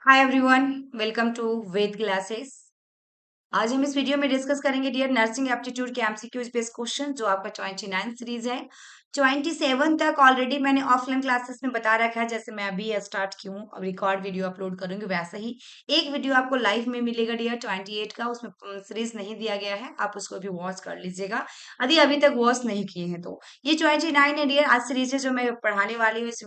Hi everyone, welcome to Ved classes. आज हम इस वीडियो में डिस्कस करेंगे डियर नर्सिंग एप्टीट्यूड के एमसीक्यूज बेस्ड क्वेश्चन जो आपका 29 सीरीज है। 27 तक ऑलरेडी मैंने ऑफलाइन क्लासेस में बता रखा है, जैसे मैं अभी स्टार्ट की हूँ अब रिकॉर्ड वीडियो अपलोड करूंगी वैसा ही एक वीडियो आपको लाइव में मिलेगा डियर 28 का। उसमें सीरीज नहीं दिया गया है, आप उसको भी वॉच कर लीजिएगा यदि अभी तक वॉच नहीं किए हैं तो। ये 29 है डियर, आज सीरीज है जो मैं पढ़ाने वाली हूँ इस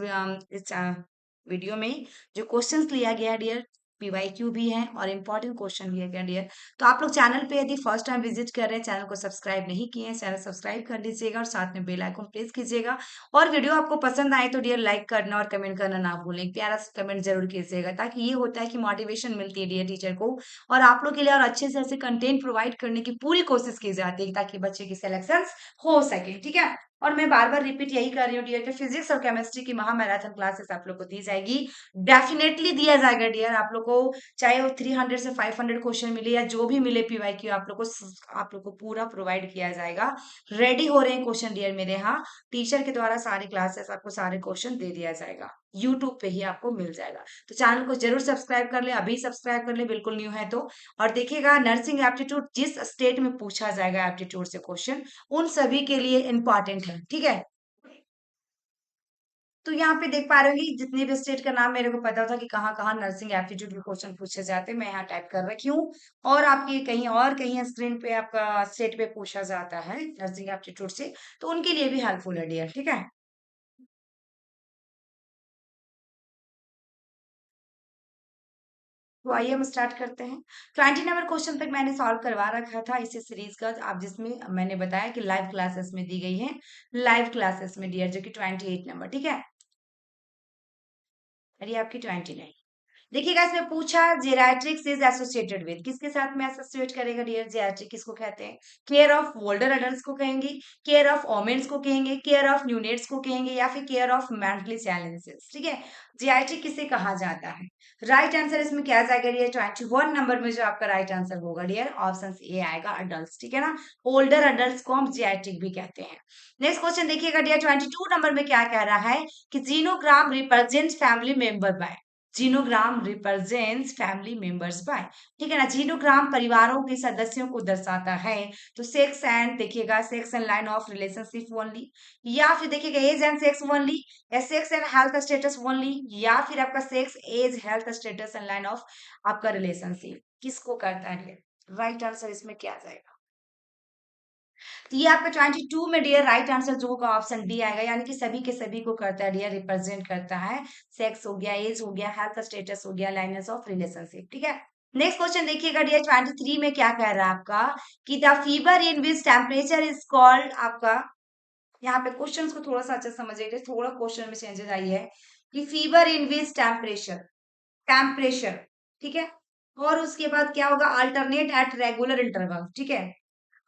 वीडियो में। जो क्वेश्चंस लिया गया है डियर, पीवाईक्यू भी है और इम्पोर्टेंट क्वेश्चन लिया गया डियर। तो आप लोग चैनल पे यदि फर्स्ट टाइम विजिट कर रहे हैं, चैनल को सब्सक्राइब नहीं किए हैं, चैनल सब्सक्राइब कर लीजिएगा और साथ में बेल आइकन प्रेस कीजिएगा। और वीडियो आपको पसंद आए तो डियर लाइक करना और कमेंट करना ना भूलें, एक प्यारा सा कमेंट जरूर कीजिएगा, ताकि ये होता है कि मोटिवेशन मिलती है डियर टीचर को और आप लोग के लिए और अच्छे से अच्छे कंटेंट प्रोवाइड करने की पूरी कोशिश की जाती है ताकि बच्चे की सिलेक्शन हो सके। ठीक है, और मैं बार बार रिपीट यही कर रही हूँ डियर कि फिजिक्स और केमिस्ट्री की महा मैराथन क्लासेस आप लोग को दी जाएगी, डेफिनेटली दिया जाएगा डियर आप लोग को। चाहे वो 300 से 500 क्वेश्चन मिले या जो भी मिले पीवाईक्यू, आप लोग को पूरा प्रोवाइड किया जाएगा। रेडी हो रहे हैं क्वेश्चन डियर मेरे यहाँ, टीचर के द्वारा सारी क्लासेस आपको सारे क्वेश्चन दे दिया जाएगा, यूट्यूब पे ही आपको मिल जाएगा। तो चैनल को जरूर सब्सक्राइब कर ले, अभी सब्सक्राइब कर ले बिल्कुल न्यू है तो। और देखिएगा नर्सिंग एप्टीट्यूड जिस स्टेट में पूछा जाएगा एप्टीट्यूड से क्वेश्चन, उन सभी के लिए इंपॉर्टेंट है। ठीक है, तो यहाँ पे देख पा रहे होंगे जितने भी स्टेट का नाम मेरे को पता था कि कहाँ कहाँ नर्सिंग एप्टीट्यूड के क्वेश्चन पूछे जाते हैं, मैं यहाँ टाइप कर रखी हूँ। और आपकी कहीं और कहीं स्क्रीन पे आपका स्टेट पे पूछा जाता है नर्सिंग एप्टीट्यूड से, तो उनके लिए भी हेल्पफुल है डियर। ठीक है, तो आइए हम स्टार्ट करते हैं। 20 नंबर क्वेश्चन तक मैंने सॉल्व करवा रखा था इसी सीरीज का, आप जिसमें मैंने बताया कि लाइव क्लासेस में दी गई है, लाइव क्लासेस में डियर, जो कि 28 नंबर। ठीक है, और ये आपकी 29। देखिएगा इसमें पूछा जेराट्रिक्स इज एसोसिएटेड विद, किसके साथ में एसोसिएट करेगा डियर? जेराट्रिक किसको कहते हैं? केयर ऑफ ओल्डर अडल्ट को कहेंगे, केयर ऑफ वोमेन्स को कहेंगे, केयर ऑफ न्यूनेट्स को कहेंगे, या फिर केयर ऑफ मेंटली चैलेंजेस। ठीक है, जेआईटी किसे कहा जाता है? राइट आंसर इसमें क्या आ जाएगा डियर? 21 नंबर में जो आपका राइट आंसर होगा डियर, ऑप्शन ए आएगा, अडल्ट। ठीक है ना, ओल्डर अडल्ट को हम जेआईटिक भी कहते हैं। नेक्स्ट क्वेश्चन देखिएगा डियर, 22 नंबर में क्या कह रहा है कि genogram represent family member by, genogram represents family members by. ठीक है ना, जीनोग्राम परिवारों के सदस्यों को दर्शाता है। तो सेक्स एंड देखिएगा, sex and line of relationship only, या फिर देखिएगा एज एंड सेक्स ओनली, या sex and health status only, या फिर आपका sex age health status and line of आपका रिलेशनशिप, किसको करता है? राइट आंसर इसमें क्या आ जाएगा? तो ये आपका 22 में डियर राइट आंसर जो होगा ऑप्शन डी आएगा, यानी कि सभी के सभी को करता है डियर, रिप्रेजेंट करता है। सेक्स हो गया, एज हो गया, हेल्थ स्टेटस हो गया, लाइनेस ऑफ रिलेशनशिप। ठीक है, नेक्स्ट क्वेश्चन देखिएगा डियर, 23 में क्या कह रहा है आपका कि the fever in which temperature is called आपका। यहाँ पे क्वेश्चन को थोड़ा सा अच्छा समझिए, थोड़ा क्वेश्चन में चेंजेस आई है कि fever in which temperature, temperature. ठीक है, और उसके बाद क्या होगा? Alternate at regular interval. ठीक है,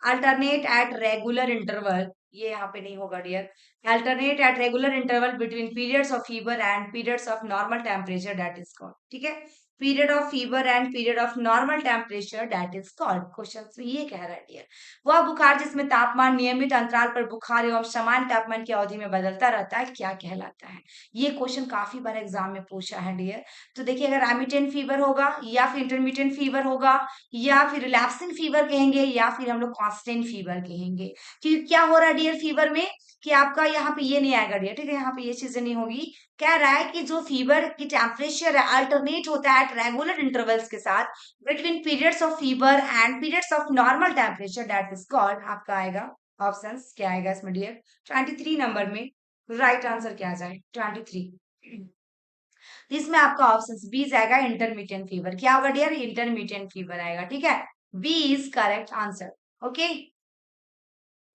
अल्टरनेट एट रेगुलर इंटरवल, ये यहाँ पे नहीं होगा dear. Alternate at regular interval between periods of fever and periods of normal temperature, that is called. ठीक है, period of fever and period of normal temperature, that is called. Question ये कह रहा है डियर, वह बुखार जिसमें तापमान नियमित अंतराल पर बुखार एवं समान तापमान की अवधि में बदलता रहता है, क्या कहलाता है? ये क्वेश्चन काफी बार एग्जाम में पूछा है डियर। तो देखिए, अगर एमिटेंट फीवर होगा, या फिर इंटरमीडिएट फीवर होगा, या फिर रिलैप्सिंग फीवर कहेंगे, या फिर हम लोग कांस्टेंट फीवर कहेंगे। क्योंकि क्या हो रहा है डियर फीवर में कि आपका यहाँ पे ये नहीं आएगा डियर। ठीक है, यहाँ पे ये चीजें नहीं होगी। कह रहा है कि जो फीवर की टेम्परेचर है अल्टरनेट होता है एट रेगुलर इंटरवल्स के साथ between periods of fever and periods of normal temperature, that is called. आपका आएगा ऑप्शन क्या आएगा इसमें डियर? 23 नंबर में राइट आंसर क्या आ जाए? 23, इसमें आपका ऑप्शन बी जाएगा, इंटरमीडिएट फीवर। क्या होगा डियर? इंटरमीडिएट फीवर आएगा। ठीक है, B is correct answer. Okay,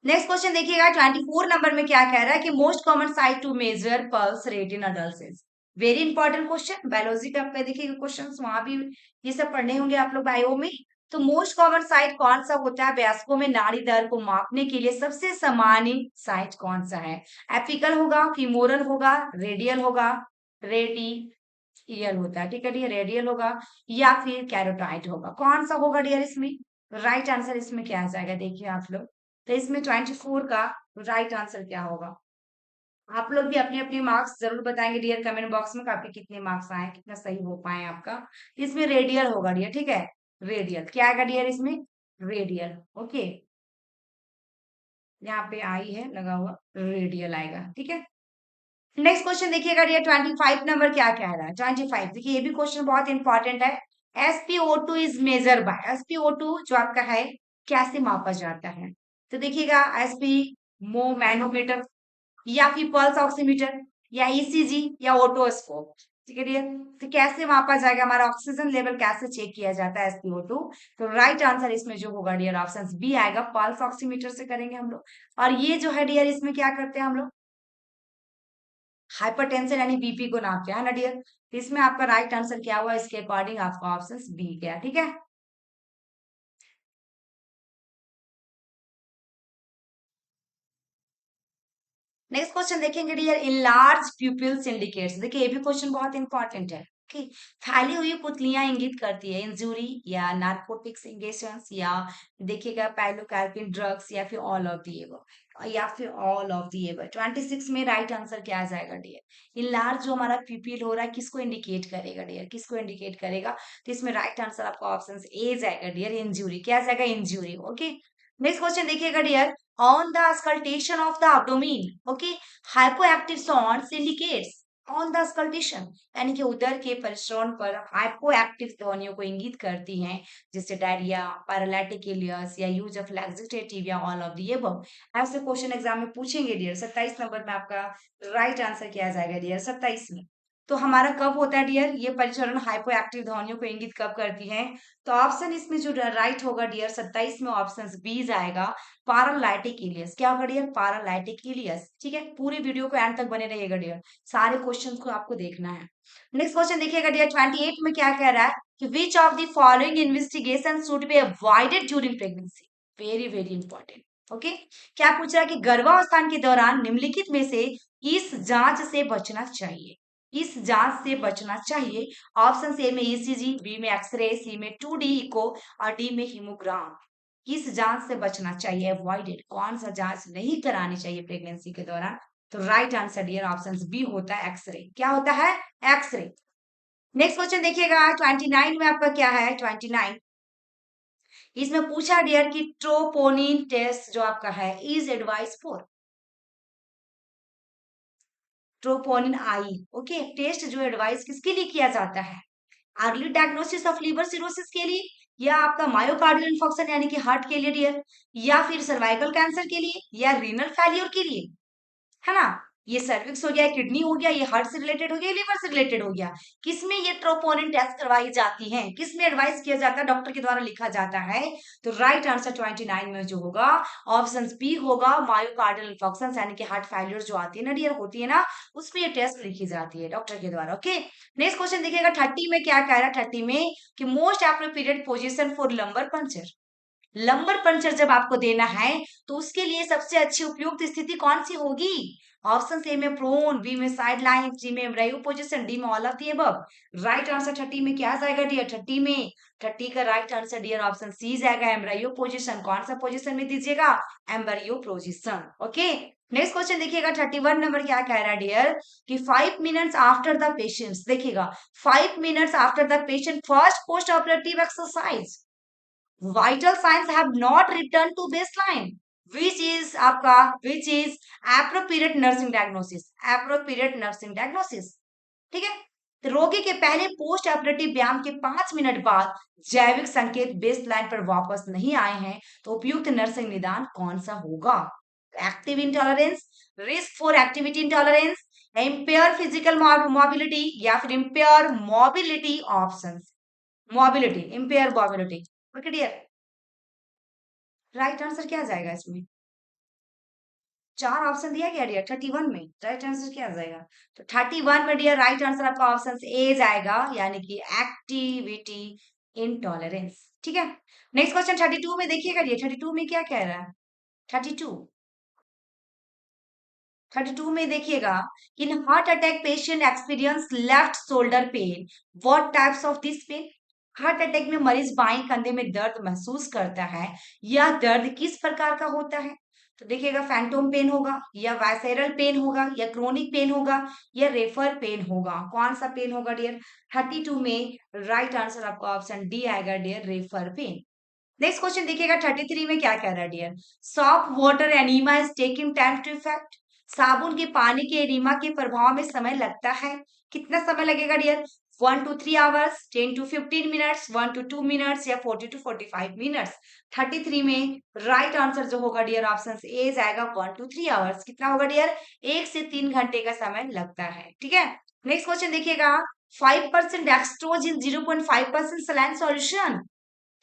next question देखिएगा, 24 नंबर में क्या कह रहा है कि most common site to measure pulse rate in adult is. Very important question, biology का आपका देखिएगा क्वेश्चन, वहां भी ये सब पढ़ने होंगे आप लोग बायो में। तो मोस्ट कॉमन साइट कौन सा होता है वयस्कों में नाड़ी दर को मापने के लिए? सबसे सामान्य साइट कौन सा है? एपिकल होगा, फीमोरल होगा, रेडियल होगा, रेडियल होता है। ठीक है, ये रेडियल होगा, या फिर कैरोटाइड होगा? कौन सा होगा डियर इसमें? राइट आंसर इसमें क्या आ जाएगा? देखिए आप लोग, तो इसमें 24 का राइट आंसर क्या होगा? आप लोग भी अपने अपने मार्क्स जरूर बताएंगे डियर कमेंट बॉक्स में कि आपके कितने मार्क्स आए, कितना सही हो पाए आपका। इसमें रेडियल होगा डियर, ठीक है। रेडियल क्या आएगा डियर इसमें? रेडियल। ओके, यहाँ पे आई है लगा हुआ, रेडियल आएगा, ठीक है। नेक्स्ट क्वेश्चन देखिएगा डियर, 25 नंबर क्या कह रहा है? 25 देखिए, ये भी क्वेश्चन बहुत इंपॉर्टेंट है। SpO2 is measure by, SpO2 जो आपका है कैसे मापा जाता है? तो देखिएगा, एसपी मो मैनोमीटर, या फिर पल्स ऑक्सीमीटर, या ईसीजी, या ओटोस्कोप। ठीक है डियर, तो कैसे मापा जाएगा? हमारा ऑक्सीजन लेवल कैसे चेक किया जाता है SpO2? तो राइट आंसर इसमें जो होगा डियर, ऑप्शन बी आएगा, पल्स ऑक्सीमीटर से करेंगे हम लोग। और ये जो है डियर, इसमें क्या करते हैं हम लोग? हाइपरटेंशन यानी बीपी को नापते हैं ना डियर। तो इसमें आपका राइट आंसर क्या हुआ? इसके अकॉर्डिंग आपका ऑप्शन बी गया, ठीक है। नेक्स्ट क्वेश्चन देखेंगे dear, in large pupils indicates. देखिए, ये भी क्वेश्चन बहुत इंपॉर्टेंट है कि फैली हुई पुतलियां इंगित करती है इंजुरी या नार्कोटिक्स इंगेशंस, या देखिएगा पाइलोकार्पिन ड्रग्स, या फिर ऑल ऑफ दी एबव, या फिर ऑल ऑफ दी एबव। 26 में राइट आंसर क्या आ जाएगा डियर? इन लार्ज जो हमारा प्यूपिल हो रहा है किसको इंडिकेट करेगा डियर? किसको इंडिकेट करेगा? तो इसमें राइट आंसर आपका ऑप्शन ए जाएगा डियर, इंजुरी। क्या जाएगा? इंजुरी। ओके, नेक्स्ट क्वेश्चन देखिएगा dear, on the auscultation of the abdomen, okay, hypoactive sounds indicates on the auscultation, यानी कि उदर के परिश्रवण पर हाइपोएक्टिव ध्वनियों को इंगित करती हैं, जैसे डायरिया, पैरालिटिक इलियस, या यूज ऑफ लैक्सेटिव, या ऑल ऑफ द एबव। ऐसे क्वेश्चन एग्जाम में पूछेंगे डियर। 27 नंबर में आपका राइट आंसर क्या आ जाएगा डियर? 27 में। तो हमारा कब होता है डियर ये परिचरण? हाइपोएक्टिव ध्वनियों को इंगित कब करती है? तो ऑप्शन इसमें जो राइट होगा डियर 27 में, ऑप्शन बी आएगा, पैरालाइटिक इलियस। क्या होगा डियर? Paralytic iliacus. ठीक है, पूरी वीडियो को एंड तक बने रहिएगा डियर, सारे क्वेश्चंस को आपको देखना है। नेक्स्ट क्वेश्चन देखिएगा डियर, 28 में क्या कह रहा है कि विच of the following investigation should be avoided during pregnancy? Very very important. Okay, क्या पूछ रहा है कि गर्भावस्था के दौरान निम्नलिखित में से इस जांच से बचना चाहिए? इस जांच से बचना चाहिए। ऑप्शन ए में ईसीजी, बी में एक्सरे, सी में 2D इको, और डी में हीमोग्राम। किस जांच से बचना चाहिए? अवॉइडेड, कौन सा जांच नहीं करानी चाहिए प्रेगनेंसी के दौरान? तो right answer dear option B होता है, एक्सरे। क्या होता है? एक्सरे। नेक्स्ट क्वेश्चन देखिएगा, 29 में आपका क्या है? 29 इसमें पूछा डियर कि ट्रोपोनिन टेस्ट जो आपका है is advice for troponin I. Okay, test जो एडवाइस किसके लिए किया जाता है? Early diagnosis of liver cirrhosis के लिए, या आपका मायोकार्डियल इंफॉक्शन यानी कि हार्ट के लिए डियर, या फिर सर्वाइकल कैंसर के लिए, या रीनल फेलियर के लिए, है ना? ये सर्विक्स हो गया, किडनी हो गया, ये हार्ट से रिलेटेड हो गया, लिवर से रिलेटेड हो गया। किसमें ये ट्रोपोनिन टेस्ट करवाई जाती है? किसमें एडवाइस किया जाता है? डॉक्टर के द्वारा लिखा जाता है। तो राइट आंसर 29 में जो होगा, ऑप्शन बी होगा, मायोकार्डियल इंफॉक्शन यानी कि हार्ट फेलियर जो आती है ना डियर, होती है ना, उसमें ये टेस्ट लिखी जाती है डॉक्टर के द्वारा। ओके, नेक्स्ट क्वेश्चन देखिएगा, 30 में क्या कह रहा है? 30 में कि most appropriate position for lumbar puncture. Lumbar puncture जब आपको देना है तो उसके लिए सबसे अच्छी उपयुक्त स्थिति कौन सी होगी? ऑप्शन ए में प्रोन, बी में साइड लाइन, सी में एम्ब्रायो पोजीशन, डी में all of the above. Right answer 30 में क्या जाएगा डियर? 30 में 30 का right answer dear option C जाएगा, एम्ब्रायो पोजीशन। कौन सा पोजीशन में दीजिएगा? Embryo position. Okay, next question देखिएगा, 31 नंबर क्या कह रहा है डियर कि 5 मिनट्स आफ्टर द पेशेंट, देखिएगा 5 minutes after the patient first post operative exercise, vital signs have not returned to baseline, which is appropriate nursing diagnosis, appropriate nursing diagnosis। ठीक है, तो रोगी के पहले पोस्ट ऑपरेटिव व्यायाम के 5 मिनट बाद जैविक संकेत बेसलाइन पर वापस नहीं आए हैं, तो उपयुक्त नर्सिंग निदान कौन सा होगा? Active intolerance, risk for activity intolerance, impair physical mobility, या फिर impair mobility options. Mobility, impair mobility. Okay dear, right answer क्या जाएगा इसमें? चार ऑप्शन दिया गया डियर 31 में, राइट आंसर क्या आ जाएगा? तो 31 में डियर राइट आंसर आपका ऑप्शन ए जाएगा, यानी कि एक्टिविटी इंटॉलरेंस। ठीक है, नेक्स्ट क्वेश्चन 32 में देखिएगा डियर, 32 में क्या कह रहा है? 32 32 में देखिएगा, in heart attack patient experience left shoulder pain, what types of this pain? Heart attack में मरीज बाएं कंधे में दर्द महसूस करता है, यह दर्द किस प्रकार का होता है? तो देखिएगा फैंटोम पेन होगा या वाइसेरल पेन होगा या क्रोनिक पेन होगा या रेफर पेन होगा। कौन सा पेन होगा डियर? 32 में राइट आंसर आपका ऑप्शन डी आएगा dear, refer pain. Next question देखिएगा 33 में क्या कह रहा है dear? Soft water enema is taking time to effect. साबुन के पानी के एनीमा के प्रभाव में समय लगता है। कितना समय लगेगा dear? 1 to 3 hours, 10 to 15 minutes, 1 to 2 minutes या 40 to 45 minutes। 33 में राइट आंसर जो होगा डियर ऑप्शन ए जाएगा 1 to 3 hours। कितना होगा डियर? 1 से 3 घंटे का समय लगता है। ठीक है, नेक्स्ट क्वेश्चन देखिएगा 5% डेक्सट्रोज इन 0.5% सलाइन सॉल्यूशन।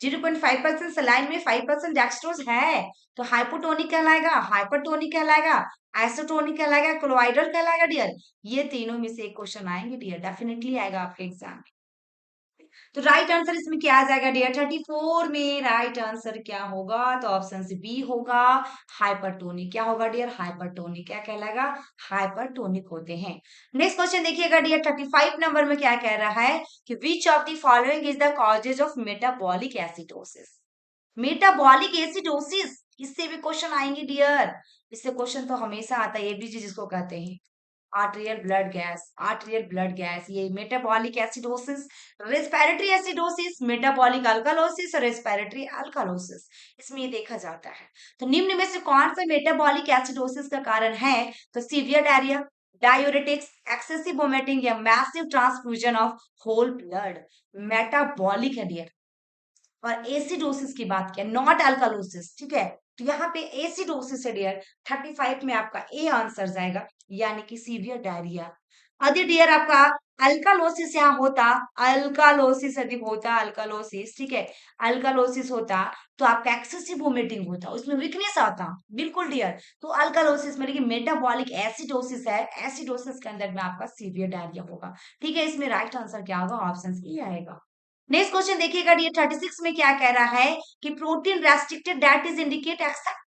0.5% सलाइन में 5% डेक्सट्रोज है तो हाइपोटोनिक कहलाएगा, हाइपरटोनिक कहलाएगा, आइसोटोनिक कहलाएगा, कोलोइडल कहलाएगा डियर। ये तीनों में से एक क्वेश्चन आएंगे डियर, डेफिनेटली आएगा आपके एग्जाम में। तो राइट आंसर इसमें क्या आ जाएगा डियर? 34 में राइट आंसर क्या होगा? तो ऑप्शन से बी होगा, हाइपरटोनिक। क्या होगा डियर? हाइपरटोनिक। क्या कहलाएगा? हाइपरटोनिक होते हैं। नेक्स्ट क्वेश्चन देखिएगा डियर 35 नंबर में क्या कह रहा है कि विच of the following is the causes of metabolic acidosis. Metabolic acidosis, इससे भी क्वेश्चन आएंगे डियर। इससे क्वेश्चन तो हमेशा आता है, एबीजी जिसको कहते हैं, arterial blood gas, arterial blood gas, ये metabolic acidosis, respiratory acidosis, metabolic alkalosis और रेस्पिरेटरी अल्कालोसिस, इसमें ये देखा जाता है। तो निम्न में से कौन सा मेटाबॉलिक एसिडोसिस का कारण है? तो severe diarrhoea, diuretics, excessive vomiting या massive transfusion of whole blood. Metabolic है डियर। और एसिडोसिस की बात किया, नॉट अल्कालोसिस। ठीक है, तो यहाँ पे एसिडोसिस है डियर। 35 में आपका ए आंसर जाएगा, यानी कि सीवियर डायरिया। यदि डियर आपका अल्कालोसिस यहाँ होता, अल्कालोसिस यदि होता, अल्कालोसिस, ठीक है, अल्कालोसिस होता तो आपका एक्सेसिव वोमिटिंग होता, उसमें वीकनेस आता, बिल्कुल डियर। तो अल्कालोसिस में, लेकिन मेटाबॉलिक एसिडोसिस है, एसिडोसिस के अंदर में आपका सीवियर डायरिया होगा। ठीक है, इसमें राइट आंसर क्या होगा? ऑप्शन ए आएगा। नेक्स्ट क्वेश्चन देखिएगा ये 36 में क्या कह रहा है कि protein restricted diet is indicate except.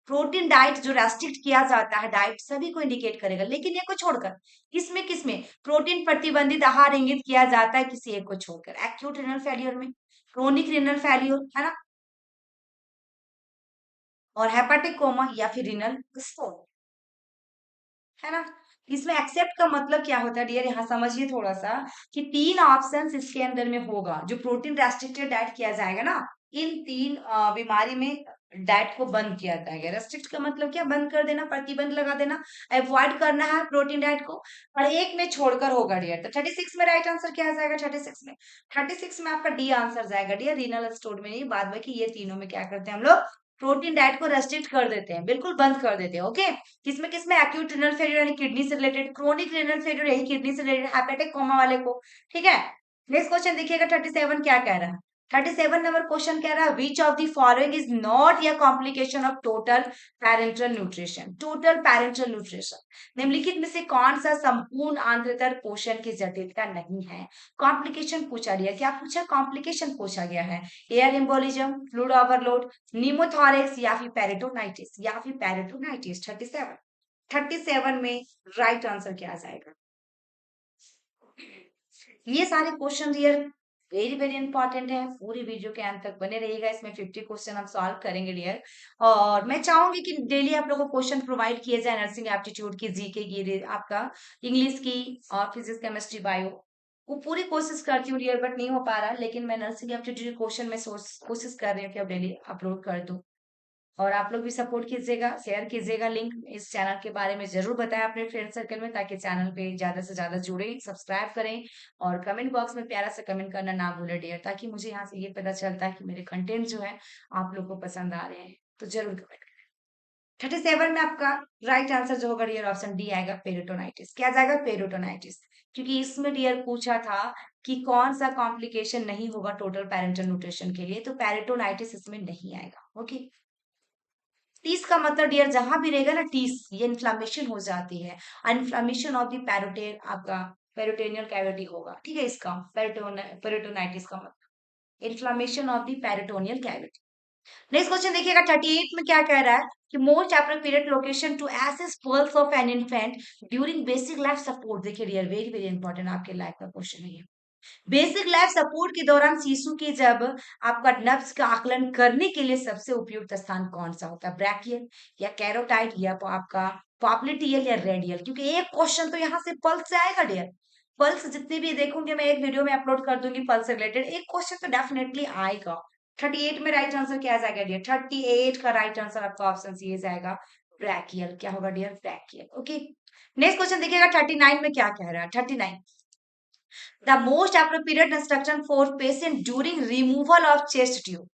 Protein diet जो रेस्ट्रिक्ट किया जाता है, डाइट सभी को इंडिकेट करेगा, लेकिन एक को छोड़कर। किसमें किसमें? प्रोटीन प्रतिबंधित आहार इंगित किया जाता है किसी एक को छोड़कर, एक्यूट रिनल फेलियर में, क्रोनिक रिनल फेलियर, है ना, और हेपाटिक कोमा या फिर रिनल स्टोन, है ना। इसमें एक्सेप्ट का मतलब क्या होता है डियर? यहाँ समझिए थोड़ा सा कि 3 ऑप्शन इसके अंदर में होगा जो प्रोटीन रेस्ट्रिक्टेड डाइट किया जाएगा ना, इन 3 बीमारी में डाइट को बंद किया जाएगा। रेस्ट्रिक्ट का मतलब क्या? बंद कर देना, प्रतिबंध लगा देना, अवॉइड करना है प्रोटीन डाइट को, और एक में छोड़कर होगा डियर। तो 36 में राइट आंसर क्या आ जाएगा? 36 में आपका डी आंसर जाएगा डियर, रीनल स्टोन में नहीं, बाद बाकी ये तीनों में क्या करते हैं हम लोग? प्रोटीन डाइट को रेस्ट्रिक्ट कर देते हैं, बिल्कुल बंद कर देते हैं। ओके, किसमें किसमें? एक्यूट रिनल फेलियर यानी किडनी से रिलेटेड, क्रोनिक रिनल फेलियर यही किडनी से रिलेटेड, हेपेटिक कोमा वाले को। ठीक है, नेक्स्ट क्वेश्चन देखिएगा 37 क्या कह रहा है? 37 नंबर क्वेश्चन कह रहा है which of the following is not या complication of total parenteral nutrition. Total parenteral nutrition निम्नलिखित में से कौन सा संपूर्ण आंतरिक पोषण की जटिलता नहीं है? कॉम्प्लिकेशन पूछा गया, क्या पूछा? कॉम्प्लिकेशन पूछा गया है। एयर एम्बोलिज्म, फ्लूइड ओवरलोड, निमोथोरेक्स या फिर पेरिटोनाइटिस, या फिर पेरिटोनाइटिस। 37 में राइट आंसर क्या आ जाएगा? ये सारे क्वेश्चन यार वेरी वेरी इंपॉर्टेंट है, पूरी वीडियो के अंत तक बने रहिएगा। इसमें 50 क्वेश्चन हम सॉल्व करेंगे डियर, और मैं चाहूंगी कि डेली आप लोगों को क्वेश्चन प्रोवाइड किए जाए नर्सिंग एप्टीट्यूड की, जीके की, आपका इंग्लिश की, और फिजिक्स केमिस्ट्री बायो। वो पूरी कोशिश करती हूँ डियर, बट नहीं हो पा रहा, लेकिन मैं नर्सिंग एप्टीट्यूड क्वेश्चन में कोशिश कर रही हूँ कि अब डेली अपलोड कर दूँ। और आप लोग भी सपोर्ट कीजिएगा, शेयर कीजिएगा लिंक, इस चैनल के बारे में जरूर बताएं अपने फ्रेंड सर्कल में, ताकि चैनल पे ज्यादा से ज्यादा जुड़े, सब्सक्राइब करें, और कमेंट बॉक्स में प्यारा सा कमेंट करना ना भूलें डियर, ताकि मुझे यहाँ से ये पता चलता है कि मेरे कंटेंट जो है आप लोग को पसंद आ रहे हैं। तो जरूर कमेंट करें। 37 में आपका राइट आंसर जो होगा डियर ऑप्शन डी आएगा, पेरिटोनाइटिस। क्या जाएगा? पेरिटोनाइटिस, क्योंकि इसमें डियर पूछा था कि कौन सा कॉम्प्लिकेशन नहीं होगा टोटल पैरेंटल न्यूट्रिशन के लिए, तो पेरिटोनाइटिस इसमें नहीं आएगा। ओके, टीस का मतलब डियर जहां भी रहेगा ना टीस, ये इन्फ्लामेशन हो जाती है, इन्फ्लामेशन ऑफ द पेरोटेन, आपका पेरोटेनियल कैविटी होगा। ठीक है, इसका पेरिटोनाइटिस का मतलब inflammation of the peritoneal cavity. Next question देखिएगा 38 में क्या कह रहा है कि most appropriate location to assess pulse of an infant during basic life support. देखिए डियर वेरी वेरी इंपॉर्टेंट आपके लाइफ का क्वेश्चन है ये। बेसिक लाइफ सपोर्ट के दौरान शिशु की जब आपका नब्ज का आकलन करने के लिए सबसे उपयुक्त स्थान कौन सा होता है? ब्रैकियल या कैरोटाइड या आपका पॉप्लिटियल या रेडियल? क्योंकि एक क्वेश्चन तो यहाँ से पल्स से आएगा डियर। पल्स जितने भी देखूंगे मैं एक वीडियो में अपलोड कर दूंगी पल्स से रिलेटेड, एक क्वेश्चन तो डेफिनेटली आएगा। 38 में राइट आंसर क्या जाएगा डियर? 38 का राइट आंसर आपका ऑप्शन सी जाएगा ब्रैकियल। क्या होगा dear? Brachial. Okay, next question देखिएगा 39 में क्या कह रहा है। 39, the most appropriate instruction for patient during removal of chest tube।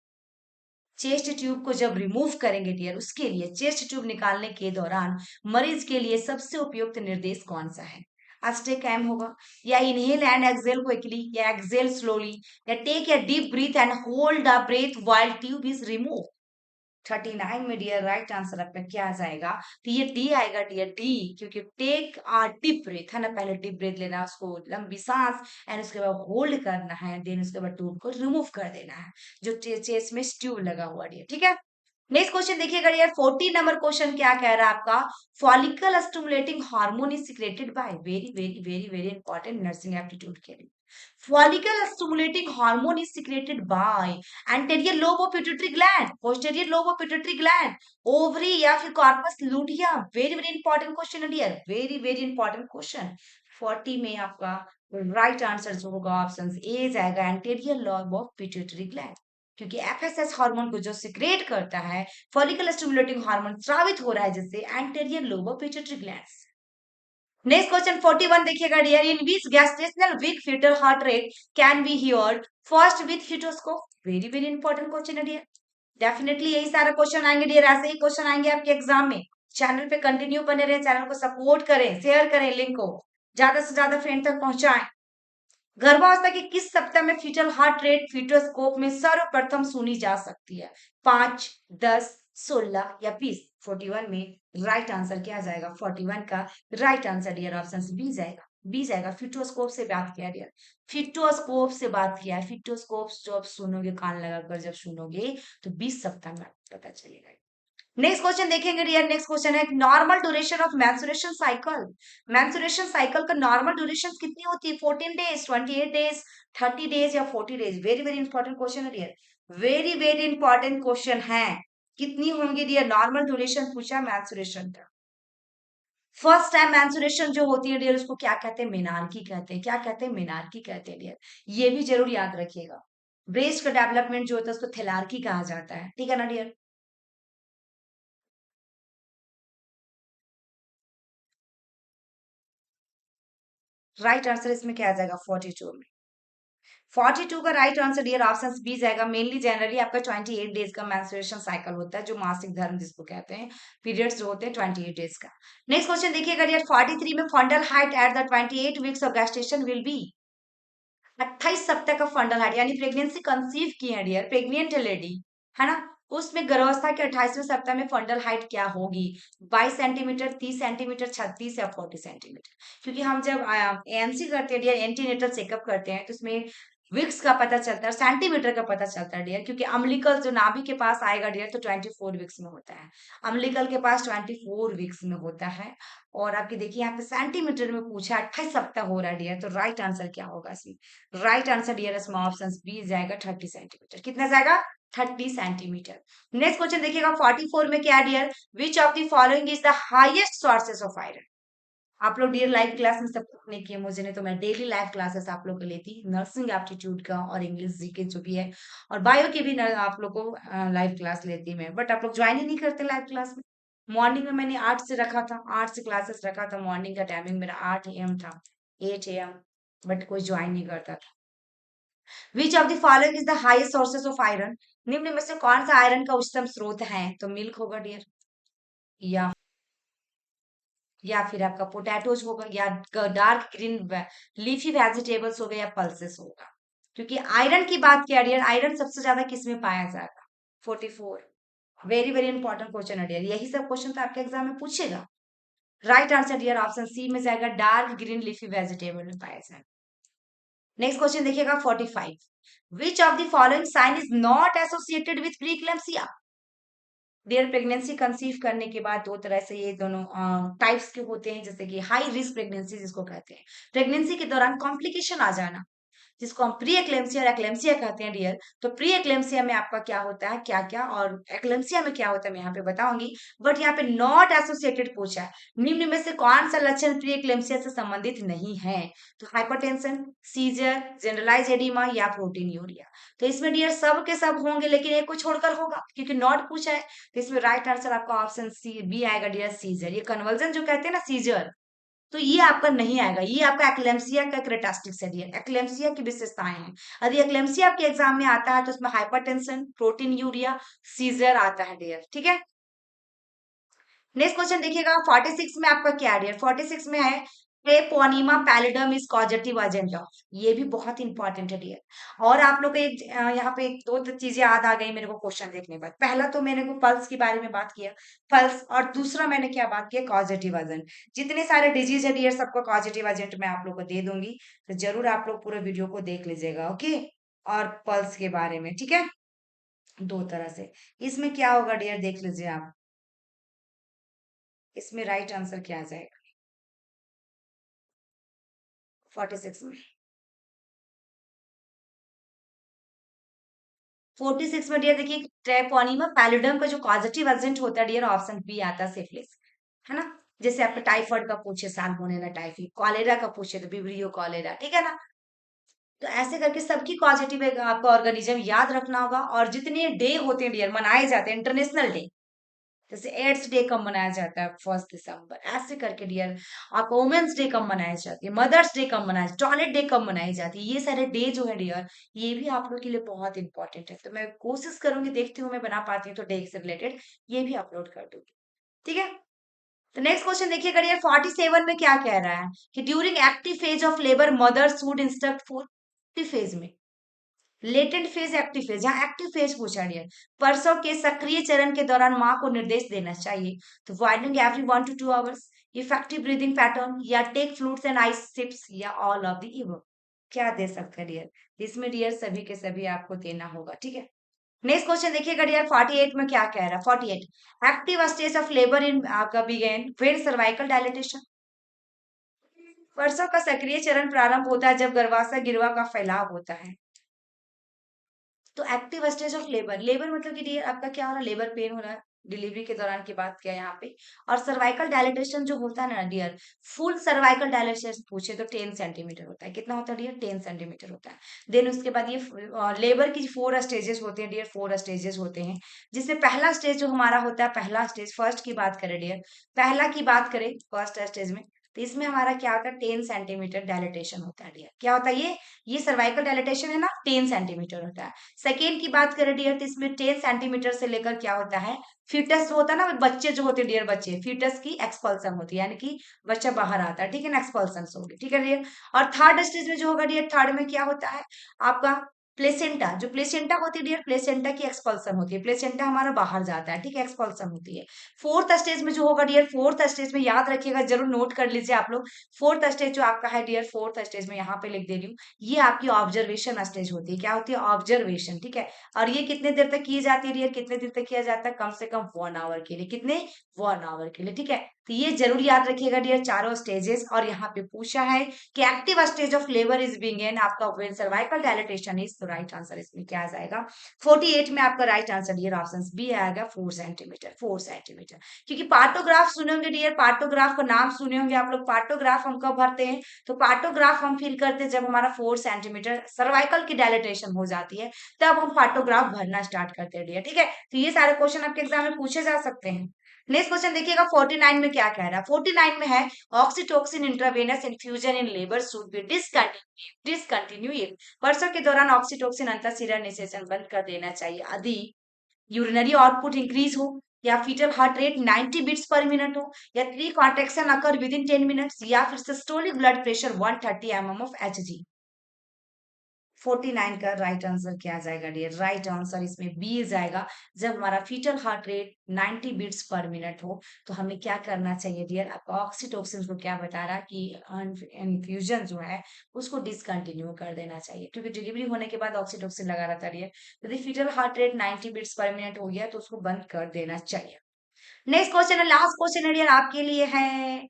Chest tube को जब रिमूव करेंगे डियर, उसके लिए चेस्ट ट्यूब निकालने के दौरान मरीज के लिए सबसे उपयुक्त निर्देश कौन सा है? अस्टे कैम होगा, या इनहेल एंड एक्सेल क्विकली, या एक्सेल स्लोली, या take a deep breath and hold the breath while tube is remove. 39 में डियर राइट आंसर आपका क्या आ जाएगा? तो ये डी आएगा डियर, डी। क्योंकि टेक आ डीप ब्रेथ है ना, पहले डीप ब्रेथ लेना, उसको लंबी सांस, एंड उसके बाद होल्ड करना है, देन उसके बाद ट्यूब को रिमूव कर देना है जो चेस्ट में ट्यूब लगा हुआ डियर। ठीक है, नेक्स्ट क्वेश्चन देखिएगा डियर 40 नंबर क्वेश्चन क्या कह रहा है आपका? Follicle stimulating hormone is secreted by, very very very very important nursing aptitude के लिए। Follicle stimulating hormone is secreted by anterior lobe of pituitary gland, posterior lobe of pituitary gland, ovary या फिर corpus luteum? Very very important question है dear, very very important question. 40 में आपका right answer जो होगा option A जाएगा anterior lobe of pituitary gland. क्योंकि FSS hormone को जो सिक्रेट करता है, फॉलिकल स्टिमुलेटिंग हार्मोन स्रावित हो रहा है जिससे anterior lobe of pituitary glands. Next question 41 देखिएगा dear, in which gestational week foetal heart rate can be heard first with fetoscope? Very very important question है डियर, डेफिनेटली यही सारा क्वेश्चन आएंगे डियर, ऐसे ही क्वेश्चन आएंगे आपके एग्जाम में। Channel पे कंटिन्यू बने रहे, चैनल को सपोर्ट करें, शेयर करें, लिंक को ज्यादा से ज्यादा फ्रेंड तक पहुंचाएं। गर्भावस्था के किस सप्ताह में फीटल हार्ट रेट फीटोस्कोप में सर्वप्रथम सुनी जा सकती है? 5, 10, 16 या 20? 41 में राइट आंसर क्या जाएगा? 41 का right answer dear option B जाएगा, बी जाएगा। फिटोस्कोप से बात किया डियर, फिटोस्कोप से बात किया है। फिटोस्कोप जब सुनोगे, कान लगाकर जब सुनोगे तो 20 सप्ताह में आपको पता चलेगा। नेक्स्ट क्वेश्चन देखेंगे डियर, नेक्स्ट क्वेश्चन है normal duration of menstruation cycle. Menstruation cycle का नॉर्मल ड्यूरेशन कितनी होती है? 14 डेज, 28 डेज, 30 डेज या 40 days? Very very important question है dear, very very important question है। कितनी होंगी डियर नॉर्मल ड्यूरेशन पूछा मेंस्ट्रुएशन का। फर्स्ट टाइम मेंस्ट्रुएशन जो होती है डियर उसको क्या कहते हैं? मेनार्की कहते हैं। क्या कहते हैं? मेनार्की कहते हैं डियर, ये भी जरूर याद रखिएगा। ब्रेस्ट का डेवलपमेंट जो होता है उसको थैलार्की कहा जाता है, ठीक है ना डियर। राइट आंसर इसमें क्या आ जाएगा? 42 में। 42 का right answer dear option B जाएगा। मेनली जनरली आपका 28 डेज का मेंस्ट्रुएशन साइकिल होता है, जो मासिक धर्म जिसको कहते हैं, पीरियड्स जो होते हैं 28 डेज का। नेक्स्ट क्वेश्चन देखिएगा डियर 43 में fundal height at the 28 weeks of gestation will be. 28 सप्ताह का फंडल हाइट यानी प्रेगनेंसी कंसीव की है डियर, प्रेग्नेंट लेडी है ना, उसमें गर्भावस्था के 28वें सप्ताह में फंडल हाइट क्या होगी? 22 सेंटीमीटर, 30 सेंटीमीटर, 36 या 40 सेंटीमीटर? क्योंकि हम जब एएनसी करते हैं डियर, एंटीनेटल चेकअप करते हैं, तो उसमें विक्स का पता चलता है, सेंटीमीटर का पता चलता है डियर। क्योंकि अम्लिकल जो नाभि के पास आएगा डियर तो 24 वीक्स में होता है, अम्लिकल के पास 24 वीक्स में होता है। और आपके देखिए यहाँ पे सेंटीमीटर में पूछा, 28 सप्ताह हो रहा है डियर, तो राइट आंसर क्या होगा इसमें? राइट आंसर डियर इसमें ऑप्शन बी जाएगा 30 सेंटीमीटर। कितना जाएगा? 30 सेंटीमीटर। नेक्स्ट क्वेश्चन देखिएगा 44 में क्या dear, which of the following is the highest sources of iron? आप लोग डियर लाइव क्लास में सपोर्ट नहीं किए मुझे, नहीं तो मैं डेली लाइव क्लासेस आप लोग को लेती, नर्सिंग एप्टीट्यूड का और इंग्लिश जीके जो भी है, और बायो की भी आप लोग को लाइव क्लास लेती मैं, बट आप लोग ज्वाइन ही नहीं करते लाइव क्लास में। मॉर्निंग में मैंने 8 से रखा था, 8 से क्लासेस रखा था, मॉर्निंग का टाइमिंग मेरा 8 AM था, 8 AM, बट कोई ज्वाइन नहीं करता था। विच of the following is the highest sources of iron? निम्न में से कौन सा आयरन का उच्चतम स्रोत है? तो मिल्क होगा डियर, या फिर आपका पोटैटोज होगा, या डार्क ग्रीन लीफी वेजिटेबल्स हो गए, या पल्सेस होगा। क्योंकि आयरन की बात किया डियर, आयरन सबसे ज्यादा किस में पाया जाएगा? 44। वेरी वेरी इंपॉर्टेंट क्वेश्चन है डियर, यही सब क्वेश्चन तो आपके एग्जाम में पूछेगा। Right answer dear option C में जाएगा, डार्क ग्रीन लीफी वेजिटेबल में पाया जाएगा। नेक्स्ट क्वेश्चन देखिएगा 45, which of the following sign is not associated with preeclampsia? Dear pregnancy conceive करने के बाद दो तरह से ये दोनों टाइप्स के होते हैं, जैसे कि हाई रिस्क प्रेगनेंसी जिसको कहते हैं, प्रेगनेंसी के दौरान कॉम्प्लिकेशन आ जाना, जिसको हम प्री एक्लेम्सिया और एक्लेम्सिया कहते हैं डियर। तो प्री एक्लेम्सिया में आपका क्या होता है, क्या क्या, और एक्लेम्सिया में क्या होता है मैं यहाँ पे बताऊंगी। बट यहाँ पे नॉट एसोसिएटेड पूछा है, निम्न में से कौन सा लक्षण प्री एक्लेम्सिया से संबंधित नहीं है? तो हाइपरटेंशन, सीजर, जनरलाइज एडिमा या प्रोटीनयूरिया। तो इसमें डियर सब के सब होंगे, लेकिन एक को छोड़कर होगा क्योंकि नॉट पूछा है। तो इसमें राइट आंसर आपका ऑप्शन सी बी आएगा डियर, सीजर। ये कन्वर्जन जो कहते हैं ना, सीजर, तो ये आपका नहीं आएगा। ये आपका एक्लेम्सिया का कैरेक्टरिस्टिक्स है डियर, एक्लेम्सिया की विशेषताएं हैं। यदि एक्लेम्सिया आपके एग्जाम में आता है तो उसमें हाइपरटेंशन, प्रोटीन यूरिया, सीजर आता है डियर, ठीक है। नेक्स्ट क्वेश्चन देखिएगा 46 में आपका क्या है डियर, 46 में है Treponema pallidum is causative agent of. ये भी बहुत इंपॉर्टेंट है डियर। और आप लोग को एक यहाँ पे एक दो चीजें याद आ गई मेरे को क्वेश्चन देखने के बाद। पहला तो मैंने को पल्स के बारे में बात किया, पल्स, और दूसरा मैंने क्या बात किया, कॉजेटिव एजेंट। जितने सारे डिजीज है डियर सबको कॉजेटिव एजेंट मैं आप लोग को दे दूंगी, तो जरूर आप लोग पूरे वीडियो को देख लीजिएगा, ओके। और पल्स के बारे में, ठीक है, दो तरह से। इसमें क्या होगा डियर, देख लीजिए आप, इसमें राइट आंसर क्या आ जाएगा 46 में। 46 में डियर देखिए, ट्रेपोनिमा पैलिडम का जो पॉजिटिव एजेंट होता है डियर, ऑप्शन बी आता है, सिफिलिस, है ना। जैसे आपके टाइफाइड का पूछे साल्मोनेला टाइफी, कॉलेरा का पूछे तो विब्रियो कॉलेरा, ठीक है ना। तो ऐसे करके सबकी पॉजिटिव आपका ऑर्गेनिज्म याद रखना होगा। और जितने डे होते हैं डियर, मनाए जाते हैं इंटरनेशनल डे, जैसे एड्स डे कब मनाया जाता है 1 दिसंबर, ऐसे करके डियर। आपका वुमेन्स डे कब मनाया जाती है, मदर्स डे कब मनाया, टॉयलेट डे कब मनाई जाती है, ये सारे डे जो है डियर, ये भी आप लोग के लिए बहुत इंपॉर्टेंट है। तो मैं कोशिश करूंगी, देखती हूँ मैं बना पाती हूँ तो डे से रिलेटेड ये भी अपलोड कर दूंगी, ठीक है। तो नेक्स्ट क्वेश्चन देखिएगा डियर, 47 में क्या कह रहा है कि during active phase of labour mother should instruct for active phase में, लेटेंट फेज, एक्टिव फेज, जहां एक्टिव फेज पूछा गया, परसों के सक्रिय चरण के दौरान मां को निर्देश देना चाहिए तो widening every 1 to 2 hours, effective breathing pattern, या take fluids and ice sips, या ऑल ऑफ द इव। क्या दे सकते हैं डियर, इसमें डियर सभी के सभी आपको देना होगा, ठीक है। नेक्स्ट क्वेश्चन देखिएगा डियर, 48 में क्या कह रहा है, 48, active stage of labour in आपका बिगेन व्हेन सर्वाइकल डायलिटेशन। परसों का सक्रिय चरण प्रारंभ होता है जब गर्भाशय गिरवा का फैलाव होता है। तो active stage of labour, labour मतलब कि डियर आपका क्या हो रहा है, लेबर पेन हो रहा है, डिलीवरी के दौरान की बात किया यहाँ पे। और सर्वाइकल डायलिटेशन जो होता है ना डियर, फुल सर्वाइकल डायलिटेशन पूछे तो 10 सेंटीमीटर होता है। कितना होता है डियर, 10 सेंटीमीटर होता है। देन उसके बाद ये लेबर की 4 स्टेजेस होते हैं डियर, 4 स्टेजेस होते हैं, जिसमें पहला स्टेज जो हमारा होता है, पहला स्टेज, फर्स्ट की बात करें डियर, पहला की बात करें फर्स्ट स्टेज में, तो इसमें हमारा क्या होता है, 10 सेंटीमीटर डायलिटेशन होता है डियर। क्या होता है ये सर्वाइकल डायलिटेशन है ना, 10 सेंटीमीटर होता है। सेकेंड की बात करें डियर, तो इसमें 10 सेंटीमीटर से लेकर क्या होता है, फीटस जो होता है ना, बच्चे जो होते हैं डियर, बच्चे, फीटस की एक्सपल्सन होती है, यानी कि बच्चा बाहर आता है, ठीक है ना, एक्सपल्सन होगी, ठीक है डियर। और थर्ड स्टेज में जो होगा डियर, थर्ड में क्या होता है आपका, प्लेसेंटा, जो प्लेसेंटा होती है डियर, प्लेसेंटा की एक्सपल्सन होती है, प्लेसेंटा हमारा बाहर जाता है, ठीक है, एक्सपल्सन होती है। फोर्थ स्टेज में जो होगा डियर, फोर्थ स्टेज में याद रखिएगा, जरूर नोट कर लीजिए आप लोग। फोर्थ स्टेज जो आपका है डियर, फोर्थ स्टेज में यहाँ पे लिख दे रही हूँ, ये आपकी ऑब्जर्वेशन स्टेज होती है। क्या होती है, ऑब्जर्वेशन, ठीक है। और ये कितने देर तक की जाती है डियर, कितने देर तक किया जाता है, कम से कम 1 आवर के लिए, कितने, 1 आवर के लिए, ठीक है। तो ये जरूर याद रखिएगा डियर, चारों स्टेजेस। और यहाँ पे पूछा है कि active stage of labour is being an आपका व्हेन सर्वाइकल डायलिटेशन इज, तो राइट आंसर इसमें क्या आ जाएगा, 48 में आपका right answer dear option B आएगा, 4 सेंटीमीटर, 4 सेंटीमीटर। क्योंकि पार्टोग्राफ सुने होंगे डियर, पार्टोग्राफ का नाम सुने होंगे आप लोग। पार्टोग्राफ हम कब भरते हैं, तो पार्टोग्राफ हम फिल करते हैं जब हमारा 4 सेंटीमीटर सर्वाइकल की डायलिटेशन हो जाती है, तब हम पार्टोग्राफ भरना स्टार्ट करते हैं डियर, ठीक है। तो ये सारे क्वेश्चन आपके एग्जाम में पूछे जा सकते हैं। नेक्स्ट क्वेश्चन देखिएगा 49 में क्या कह रहा है, 49 में है oxytocin intravenous infusion in labour should be discontinue if, प्रसव के दौरान ऑक्सीटोसिन अंतःशिरा निषेचन बंद कर देना चाहिए यदि यूरिनरी आउटपुट इंक्रीज हो, या fetal heart rate 90 beats per minute हो, या pre contraction occur within 10 minutes, या फिर systolic blood pressure 130 mm of Hg. 49 का राइट आंसर क्या आ जाएगा डियर, राइट आंसर इसमें बी जाएगा। जब हमारा fetal heart rate 90 beats per minute हो तो हमें क्या करना चाहिए डियर, आपका ऑक्सीटोसिन को क्या बता रहा कि इन्फ्यूजन जो है उसको डिसकंटिन्यू कर देना चाहिए, क्योंकि डिलीवरी होने के बाद ऑक्सीटोसिन लगा रहता है। यदि fetal heart rate 90 beats per minute हो गया तो उसको बंद कर देना चाहिए। नेक्स्ट क्वेश्चन है, लास्ट क्वेश्चन है डियर आपके लिए है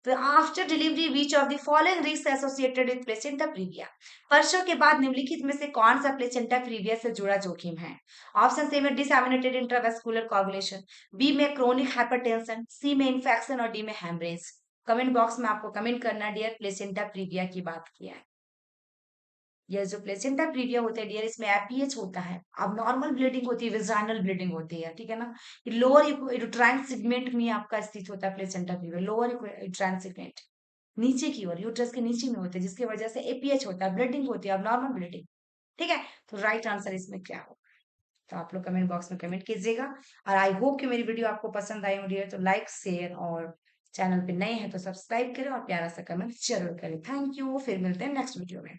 तो after delivery which of the following risk associated with placenta previa, प्रसव के बाद निम्नलिखित में से कौन सा प्लेसेंटा प्रीविया से जुड़ा जोखिम है? ऑप्शन ए में डिसएमिनेटेड इंट्रावेस्कुलर कोगुलेशन, बी में क्रोनिक हाइपरटेंशन, सी में इन्फेक्शन और डी में हेमरेज। कमेंट बॉक्स में आपको कमेंट करना डियर प्लेसेंटा प्रीविया की बात किया है। यह जो प्लेसेंटा प्रीविया होता है डियर, इसमें एपीएच होता है, अब नॉर्मल ब्लीडिंग होती है, विजाइनल ब्लीडिंग होती है, ठीक है ना। लोअर यूट्राइन सेगमेंट में आपका स्थित होता है placenta previa, lower uterine segment नीचे की ओर, यूट्रस के नीचे में होते हैं, जिसकी वजह से एपीएच होता है, ब्लीडिंग होती है, अब नॉर्मल ब्लीडिंग, ठीक है। तो राइट आंसर इसमें क्या होगा? तो आप लोग कमेंट बॉक्स में कमेंट कीजिएगा। और आई होप कि मेरी वीडियो आपको पसंद आई हो डियर, तो लाइक शेयर और चैनल पे नए हैं तो सब्सक्राइब करें और प्यारा सा कमेंट जरूर करें। थैंक यू, फिर मिलते हैं नेक्स्ट वीडियो में।